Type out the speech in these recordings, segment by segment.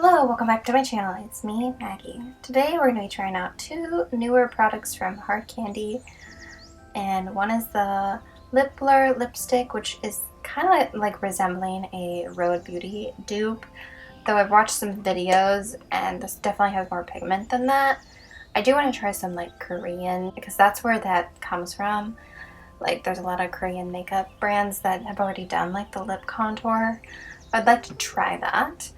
Hello, welcome back to my channel. It's me, Maggie. Today we're going to be trying out two newer products from Hard Candy, and one is the Lipliner lipstick, which is kind of like resembling a Rhode Beauty dupe, though I've watched some videos and this definitely has more pigment than that. I do want to try some like Korean, because that's where that comes from. Like there's a lot of Korean makeup brands that have already done like the lip contour. I'd like to try that.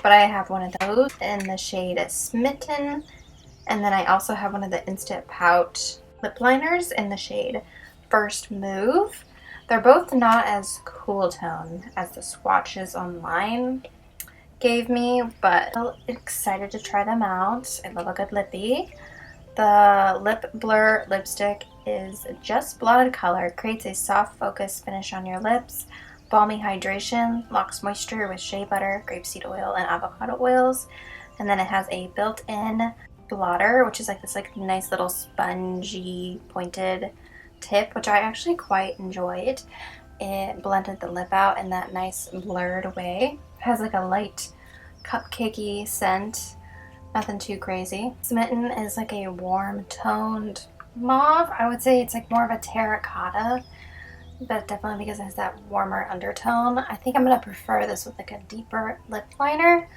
But I have one of those in the shade Smitten, and then I also have one of the Insta Pout lip liners in the shade First Move. They're both not as cool tone as the swatches online gave me, but I'm excited to try them out. I love a good lippy. The Lip Blur lipstick is just blotted color, creates a soft focus finish on your lips. Balmy hydration, locks moisture with shea butter, grapeseed oil, and avocado oils. And then it has a built-in blotter, which is like this nice little spongy pointed tip, which I actually quite enjoyed. It blended the lip out in that nice blurred way. It has like a light cupcakey scent, nothing too crazy. Smitten is like a warm toned mauve. I would say it's like more of a terracotta, but definitely because it has that warmer undertone. I think I'm gonna prefer this with like a deeper lip liner,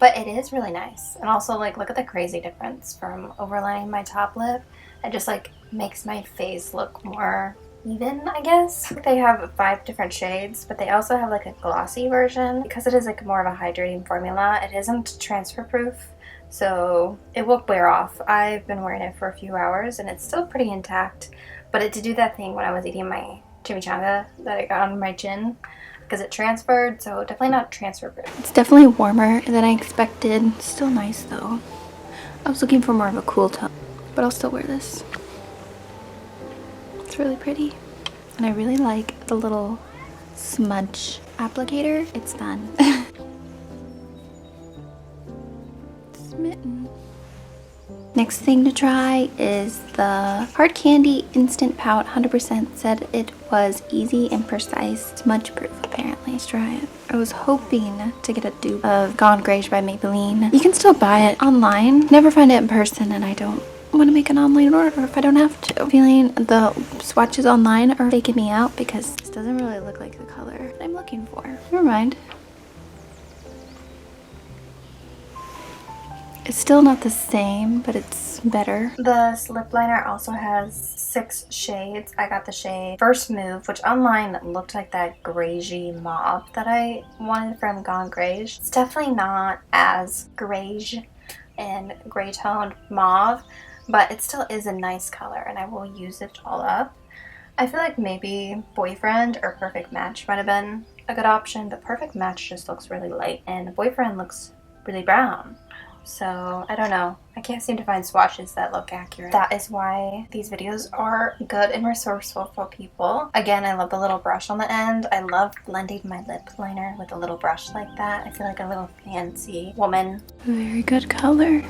but it is really nice. And also like look at the crazy difference from overlaying my top lip. It just like makes my face look more even, I guess. They have 5 different shades, but they also have like a glossy version. Because it is like more of a hydrating formula, it isn't transfer proof, so it will wear off. I've been wearing it for a few hours and it's still pretty intact, but it did do that thing when I was eating my chimichanga that I got on my chin because it transferred, so definitely not transfer proof. It's definitely warmer than I expected. Still nice though. I was looking for more of a cool tone, but I'll still wear this. It's really pretty. And I really like the little smudge applicator. It's done. Smitten. Next thing to try is the Hard Candy Instant Pout. 100% said it was easy and precise, smudge proof apparently. Let's try it. I was hoping to get a dupe of Gone Greige by Maybelline. You can still buy it online. Never find it in person, and I don't want to make an online order if I don't have to. Feeling the swatches online are faking me out because this doesn't really look like the color I'm looking for. Never mind. It's still not the same, but it's better. This lip liner also has 6 shades. I got the shade First Move, which online looked like that greigey mauve that I wanted from Gone Greige. It's definitely not as greige and gray toned mauve, but it still is a nice color and I will use it all up. I feel like maybe Boyfriend or Perfect Match might have been a good option, but Perfect Match just looks really light and Boyfriend looks really brown. So I don't know. I can't seem to find swatches that look accurate. That is why these videos are good and resourceful for people. Again, I love the little brush on the end. I love blending my lip liner with a little brush like that. I feel like a little fancy woman. Very good color.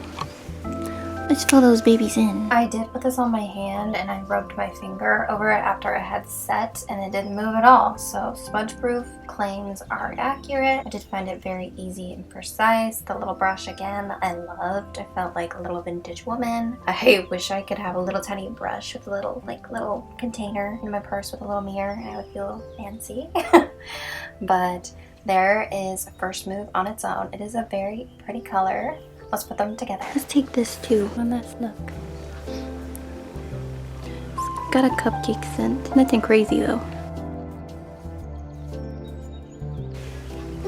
Let's fill those babies in. I did put this on my hand and I rubbed my finger over it after it had set and it didn't move at all. So smudge proof claims are accurate. I did find it very easy and precise. The little brush again I loved. I felt like a little vintage woman. I wish I could have a little tiny brush with a little container in my purse with a little mirror and I would feel fancy. But there is First Move on its own. It is a very pretty color. Let's put them together. Let's take this too. On this, look. It's got a cupcake scent. Nothing crazy though.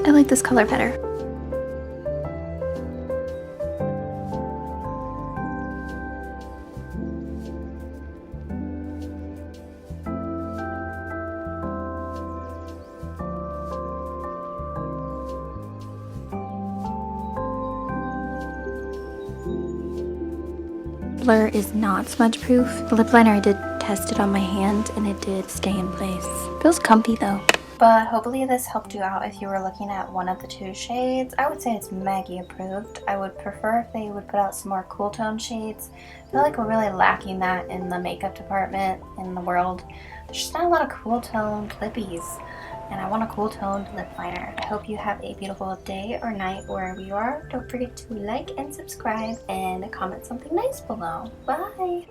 I like this color better. Blur is not smudge proof. The lip liner I did test it on my hand and it did stay in place. Feels comfy though. But hopefully this helped you out if you were looking at one of the 2 shades. I would say it's Maggie approved. I would prefer if they would put out some more cool tone shades. I feel like we're really lacking that in the makeup department in the world. There's just not a lot of cool toned lippies. and I want a cool toned lip liner. I hope you have a beautiful day or night wherever you are. Don't forget to like and subscribe and comment something nice below. Bye!